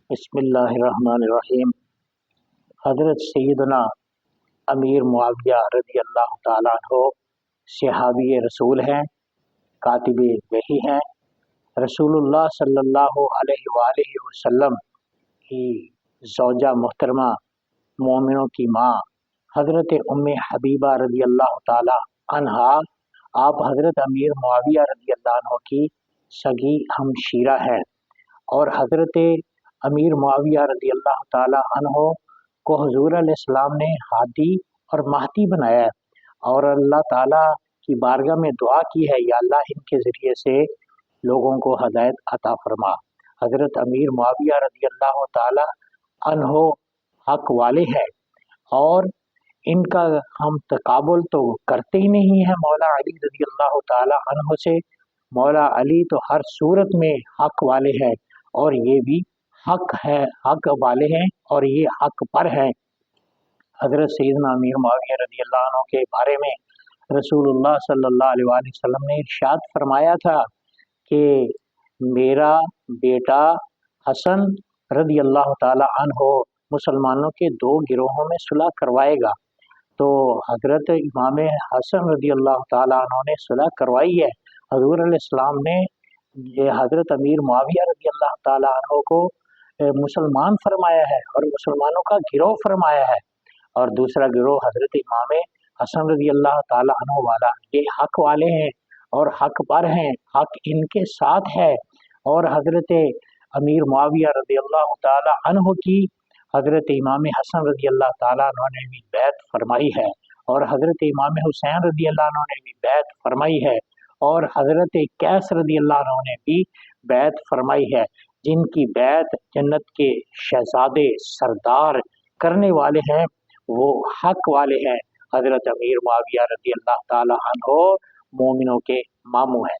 بسم اللہ الرحمن الرحیم۔ حضرت سیدنا امیر معاویہ رضی اللہ تعالیٰ عنہ صحابی رسول ہیں، کاتب وحی ہیں، رسول اللہ صلی اللہ علیہ وآلہ وسلم کی زوجہ محترمہ، مومنوں کی ماں حضرت ام حبیبہ رضی اللہ تعالیٰ عنہا آپ حضرت امیر معاویہ رضی اللہ عنہ کی سگی ہمشیرہ ہے، اور حضرت امیر معاویہ رضی اللہ تعالیٰ عنہ کو حضور علیہ السلام نے ہادی اور مہدی بنایا ہے، اور اللہ تعالیٰ کی بارگاہ میں دعا کی ہے، یا اللہ ان کے ذریعے سے لوگوں کو ہدایت عطا فرما۔ حضرت امیر معاویہ رضی اللہ تعالیٰ عنہ حق والے ہیں، اور ان کا ہم تقابل تو کرتے ہی نہیں ہیں مولا علی رضی اللہ تعالیٰ عنہ سے۔ مولا علی تو ہر صورت میں حق والے ہیں، اور یہ بھی حق ہے، حق والے ہیں، اور یہ حق پر ہیں۔ حضرت سیدنا امیر معاویہ رضی اللہ عنہ کے بارے میں رسول اللہ صلی اللہ علیہ وآلہ وسلم نے ارشاد فرمایا تھا کہ میرا بیٹا حسن رضی اللہ تعالی عنہ مسلمانوں کے دو گروہوں میں صلح کروائے گا۔ تو حضرت امام حسن رضی اللہ تعالیٰ عنہ نے صلح کروائی ہے۔ حضور علیہ السلام نے حضرت امیر معاویہ رضی اللہ تعالیٰ عنہ کو مسلمان فرمایا ہے، اور مسلمانوں کا گروہ فرمایا ہے، اور دوسرا گروہ حضرت امام حسن رضی اللہ تعالیٰ عنہ والا، یہ حق والے ہیں اور حق پر ہیں، حق ان کے ساتھ ہے۔ اور حضرت امیر معاویہ رضی اللہ تعالیٰ عنہ کی حضرت امام حسن رضی اللہ تعالیٰ عنہ نے بھی بیعت فرمائی ہے، اور حضرت امام حسین رضی اللہ عنہ نے بھی بیعت فرمائی ہے، اور حضرت قیس رضی اللہ عنہ نے بھی بیعت فرمائی ہے، جن کی بیعت جنت کے شہزادے سردار کرنے والے ہیں، وہ حق والے ہیں۔ حضرت امیر معاویہ رضی اللہ تعالیٰ عنہ مومنوں کے ماموں ہیں۔